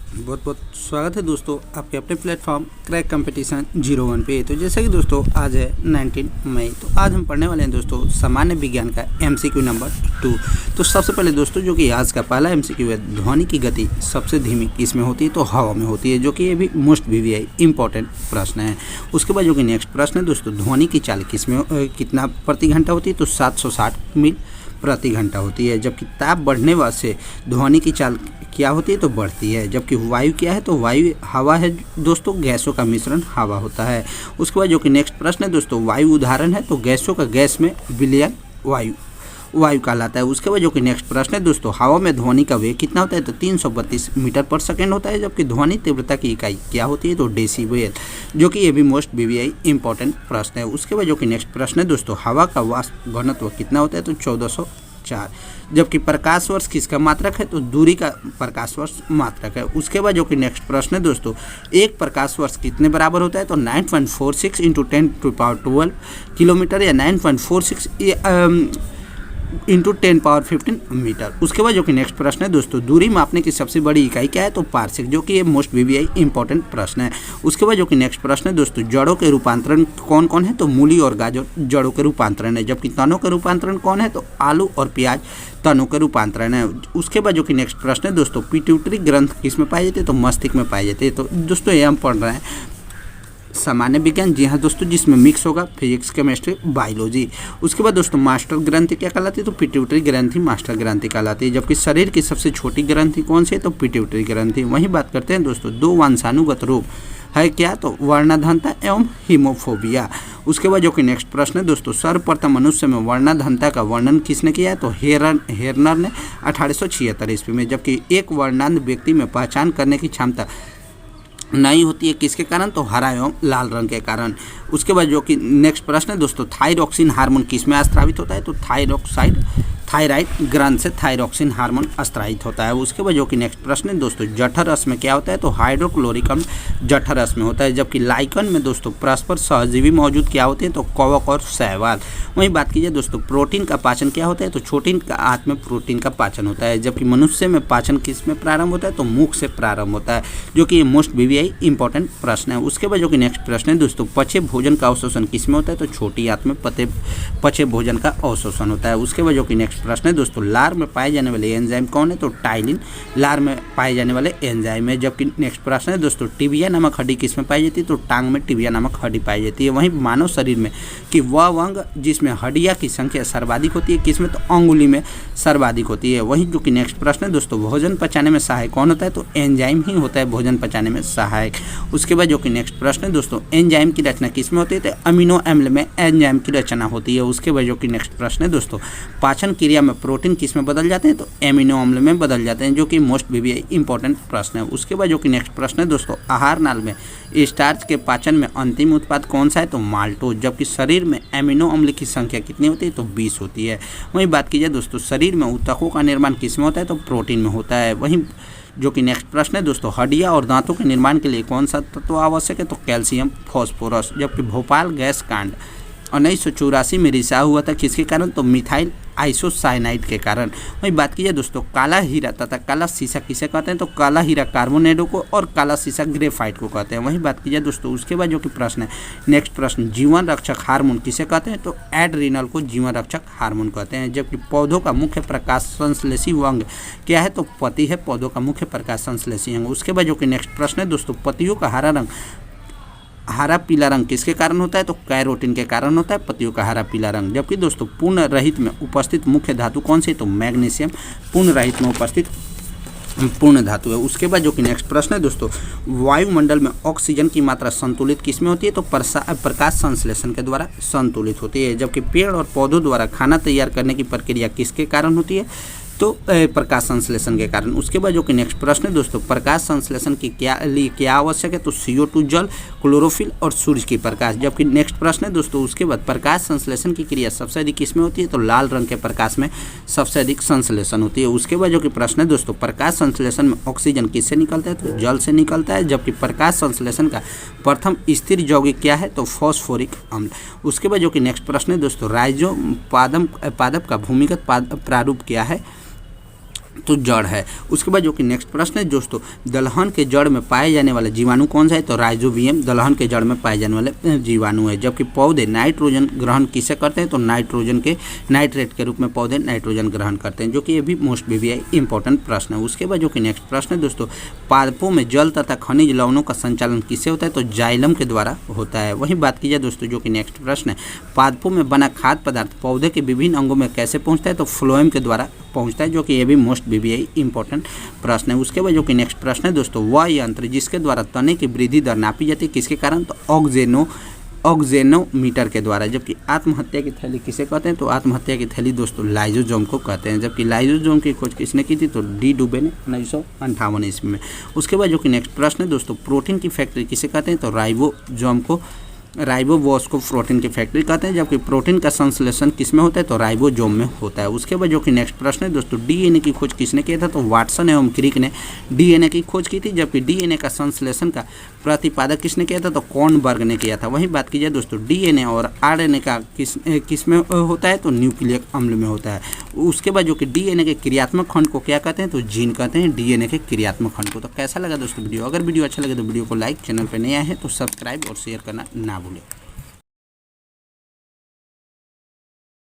बहुत बहुत स्वागत है दोस्तों आपके अपने प्लेटफॉर्म क्रैक कंपटीशन 01 पे। तो जैसे कि दोस्तों आज है 19 मई, तो आज हम पढ़ने वाले हैं दोस्तों सामान्य विज्ञान का MCQ नंबर 2। तो सबसे पहले दोस्तों जो कि आज का पहला MCQ है, ध्वनि की गति सबसे धीमी किसमें होती है? तो हवा में होती है, जो कि ये भी मोस्ट VVI इंपॉर्टेंट प्रश्न है। उसके बाद जो कि नेक्स्ट प्रश्न है दोस्तों, ध्वनि की चाल किसमें कितना प्रति घंटा होती है? तो 760 मील प्रति घंटा होती है। जबकि ताप बढ़ने से ध्वनि की चाल क्या होती है? तो बढ़ती है। जबकि वायु क्या है? तो वायु हवा है दोस्तों, गैसों का मिश्रण हवा होता है। उसके बाद जो कि नेक्स्ट प्रश्न है दोस्तों, वायु उदाहरण है, तो गैसों का गैस में विलयन वायु कहलाता है। उसके बाद जो कि नेक्स्ट प्रश्न है दोस्तों, हवा में ध्वनि का वेग कितना होता है? तो 332 मीटर पर सेकेंड होता है। जबकि ध्वनि तीव्रता की इकाई क्या होती है? तो डेसीबेल, जो कि ये भी मोस्ट VVI इंपॉर्टेंट प्रश्न है। उसके बाद जो कि नेक्स्ट प्रश्न है दोस्तों, हवा का वाष्प घनत्व कितना होता है? तो 1404। जबकि प्रकाश वर्ष किसका मात्रक है? तो दूरी का प्रकाश वर्ष मात्रक है। उसके बाद जो कि नेक्स्ट प्रश्न है दोस्तों, एक प्रकाश वर्ष कितने बराबर होता है? तो 9.46 × 10⁻12 किलोमीटर या 9.46 × 10⁻15 मीटर। उसके बाद जो कि नेक्स्ट प्रश्न है दोस्तों, दूरी मापने की सबसे बड़ी इकाई क्या है? तो पार्सेक, जो कि ये मोस्ट VVI इंपॉर्टेंट प्रश्न है। उसके बाद जो कि नेक्स्ट प्रश्न है दोस्तों, जड़ों के रूपांतरण कौन कौन है? तो मूली और गाजर जड़ों के रूपांतरण है। जबकि तनों के रूपांतरण कौन है? तो आलू और प्याज तनों के रूपांतरण है। उसके बाद जो कि नेक्स्ट प्रश्न है दोस्तों, पिट्यूटरी ग्रंथ किस में पाई जाती है? तो मस्तिष्क में पाई जाती है। तो दोस्तों ये हम पढ़ रहे हैं सामान्य विज्ञान, जी हाँ दोस्तों, जिसमें मिक्स होगा फिजिक्स, केमिस्ट्री, बायोलॉजी। उसके बाद दोस्तों मास्टर ग्रंथि क्या कहलाती है? तो पिट्यूटरी ग्रंथि मास्टर ग्रंथि कहलाती है। जबकि शरीर की सबसे छोटी ग्रंथि कौन सी है? तो पिट्यूटरी ग्रंथि। वहीं बात करते हैं दोस्तों, दो वंशानुगत रोग है क्या? तो वर्णाधनता एवं हीमोफोबिया। उसके बाद जो कि नेक्स्ट प्रश्न है दोस्तों, सर्वप्रथम मनुष्य में वर्णाधनता का वर्णन किसने किया है? तो हेरनर ने 1876 ईस्वी में। जबकि एक वर्णांध व्यक्ति में पहचान करने की क्षमता नहीं होती है, किसके कारण? तो हरा एवं लाल रंग के कारण। उसके बाद जो कि नेक्स्ट प्रश्न है दोस्तों, थायरॉक्सिन हार्मोन किसमें स्रावित होता है? तो थायराइड ग्रंथ से थायरॉक्सिन हार्मोन स्रावित होता है। उसके बाद जो कि नेक्स्ट प्रश्न है दोस्तों, जठर रस में क्या होता है? तो हाइड्रोक्लोरिक अम्ल जठर रस में होता है। जबकि लाइकन में दोस्तों परस्पर सहजीवी मौजूद क्या होते हैं? तो कवक और शैवाल। वहीं बात कीजिए दोस्तों, प्रोटीन का पाचन क्या होता है? तो छोटी आंत में प्रोटीन का पाचन होता है। जबकि मनुष्य में पाचन किस में प्रारंभ होता है? तो मुख से प्रारंभ होता है, जो कि मोस्ट VVI इंपॉर्टेंट प्रश्न है। उसके बाद जो कि नेक्स्ट प्रश्न है दोस्तों, पचे भोजन का अवशोषण किसमें होता है? तो छोटी आंत में पचे भोजन का अवशोषण होता है। उसके बाद जो कि नेक्स्ट प्रश्न है दोस्तों, लार में पाए जाने वाले एंजाइम कौन है? तो टाइलिन लार में पाए जाने वाले एंजाइम है। जबकि नेक्स्ट प्रश्न है दोस्तों, टिबिया नामक हड्डी किसमें पाई जाती है? तो टांग में टिबिया नामक हड्डी पाई जाती है। वहीं मानव शरीर में कि वह अंग जिसमें हड्डियां की संख्या सर्वाधिक होती है, किसमें? तो अंगुली में सर्वाधिक होती है। वहीं जो कि नेक्स्ट प्रश्न है दोस्तों, भोजन पचाने में सहायक कौन होता है? तो एंजाइम ही होता है भोजन पचाने में सहायक। उसके बाद जो कि नेक्स्ट प्रश्न है दोस्तों, एंजाइम की रचना किसमें होती है? तो अमीनो अम्ल में एंजाइम की रचना होती है। उसके बाद जो कि नेक्स्ट प्रश्न है दोस्तों, पाचन क्रिया में प्रोटीन किसमें बदल जाते हैं? तो एमिनो अम्ल में बदल जाते हैं, जो कि मोस्ट VVI इंपॉर्टेंट प्रश्न है। उसके बाद जो कि नेक्स्ट प्रश्न है दोस्तों, आहार नाल में स्टार्च के पाचन में अंतिम उत्पाद कौन सा है? तो माल्टोज। जबकि शरीर में एमिनो अम्ल की संख्या कितनी होती है? तो 20 होती है। वहीं बात की जाए दोस्तों, शरीर में ऊतकों का निर्माण किसमें होता है? तो प्रोटीन में होता है। वहीं जो कि नेक्स्ट प्रश्न है दोस्तों, हड्डियां और दांतों के निर्माण के लिए कौन सा तत्व आवश्यक है? तो कैल्शियम फॉस्फोरस। जबकि भोपाल गैस कांड 1984 में रिसाव हुआ था, किसके कारण? तो मिथाइल आइसोसाइनाइड के कारण। वही बात कीजिए दोस्तों, काला हीरा तथा काला शीशा किसे कहते हैं? तो काला हीरा कार्बोनेडो को और काला शीशा ग्रेफाइट को कहते हैं। वही बात कीजिए दोस्तों, उसके बाद जो कि प्रश्न है नेक्स्ट प्रश्न, जीवन रक्षक हार्मोन किसे कहते हैं? तो एड्रीनल को जीवन रक्षक हार्मोन कहते हैं। जबकि पौधों का मुख्य प्रकाश संश्लेषी अंग क्या है? तो पत्ती है पौधों का मुख्य प्रकाश संश्लेषी अंग। उसके बाद जो कि नेक्स्ट प्रश्न है दोस्तों, पत्तियों का हरा पीला रंग किसके कारण होता है? तो कैरोटीन के कारण होता है पत्तियों का हरा पीला रंग। जबकि दोस्तों पूर्ण रहित में उपस्थित मुख्य धातु कौन सी है? तो मैग्नीशियम पूर्ण रहित में उपस्थित पूर्ण धातु है। उसके बाद जो कि नेक्स्ट प्रश्न है दोस्तों, वायुमंडल में ऑक्सीजन की मात्रा संतुलित किसमें होती है? तो प्रकाश संश्लेषण के द्वारा संतुलित होती है। जबकि पेड़ और पौधों द्वारा खाना तैयार करने की प्रक्रिया किसके कारण होती है? तो प्रकाश संश्लेषण के कारण। उसके बाद जो कि नेक्स्ट प्रश्न है दोस्तों, प्रकाश संश्लेषण की क्या आवश्यक है? तो CO2 जल, क्लोरोफिल और सूर्य की प्रकाश। जबकि नेक्स्ट प्रश्न है दोस्तों, उसके बाद प्रकाश संश्लेषण की क्रिया सबसे अधिक किसमें होती है? तो लाल रंग के प्रकाश में सबसे अधिक संश्लेषण होती है। उसके बाद जो कि प्रश्न है दोस्तों, प्रकाश संश्लेषण में ऑक्सीजन किससे निकलता है? तो जल से निकलता है। जबकि प्रकाश संश्लेषण का प्रथम स्थिर यौगिक क्या है? तो फॉस्फोरिक अम्ल। उसके बाद जो कि नेक्स्ट प्रश्न है दोस्तों, राइजोम पादप का भूमिगत प्रारूप क्या है? तो जड़ है। उसके बाद जो कि नेक्स्ट प्रश्न है दोस्तों, दलहन के जड़ में पाए जाने वाले जीवाणु कौन सा है? तो राइजोबियम दलहन के जड़ में पाए जाने वाले जीवाणु है। जबकि पौधे नाइट्रोजन ग्रहण किसे करते हैं? तो नाइट्रोजन के नाइट्रेट के रूप में पौधे नाइट्रोजन ग्रहण करते हैं, जो कि ये भी मोस्ट वीवीआई इंपॉर्टेंट प्रश्न है। उसके बाद जो कि नेक्स्ट प्रश्न है दोस्तों, पादपों में जल तथा खनिज लवणों का संचालन किससे होता है? तो जाइलम के द्वारा होता है। वहीं बात की जाए दोस्तों जो कि नेक्स्ट प्रश्न है, पादपों में बना खाद्य पदार्थ पौधे के विभिन्न अंगों में कैसे पहुंचता है? तो फ्लोएम के द्वारा पहुंचता है, जो कि ये भी मोस्ट वीवीआई इंपॉर्टेंट प्रश्न है। उसके बाद जो कि नेक्स्ट प्रश्न है दोस्तों, वह यंत्र जिसके द्वारा तने की वृद्धि दर नापी जाती है किसके कारण? तो ऑक्जेनोमीटर के द्वारा। जबकि आत्महत्या की थैली किसे कहते हैं? तो आत्महत्या की थैली दोस्तों लाइजोजोम को कहते हैं। जबकि लाइजोजोम की खोज किसने की थी? तो डी डुबे ने 1958 ईस्वी में। उसके बाद जो कि नेक्स्ट प्रश्न है दोस्तों, प्रोटीन की फैक्ट्री किसे कहते हैं? तो राइबोजोम को राइबोवॉस को प्रोटीन की फैक्ट्री कहते हैं। जबकि प्रोटीन का संश्लेषण किसमें होता है? तो राइबोजोम में होता है। उसके बाद जो कि नेक्स्ट प्रश्न है दोस्तों, डीएनए की खोज किसने किया था? तो वाटसन एवं क्रिक ने डीएनए की खोज की थी। जबकि डीएनए का संश्लेषण का प्रतिपादक किसने किया था? तो कॉर्नबर्ग ने किया था। वहीं बात की जाए दोस्तों, डीएनए और आरएनए का किस में होता है? तो न्यूक्लियक अम्ल में होता है। उसके बाद जो कि डीएनए के क्रियात्मक खंड को क्या कहते हैं? तो जीन कहते हैं डीएनए के क्रियात्मक खंड को। तो कैसा लगा दोस्तों वीडियो? अगर वीडियो अच्छा लगे तो वीडियो को लाइक, चैनल पर नया है तो सब्सक्राइब और शेयर करना ना भूलें।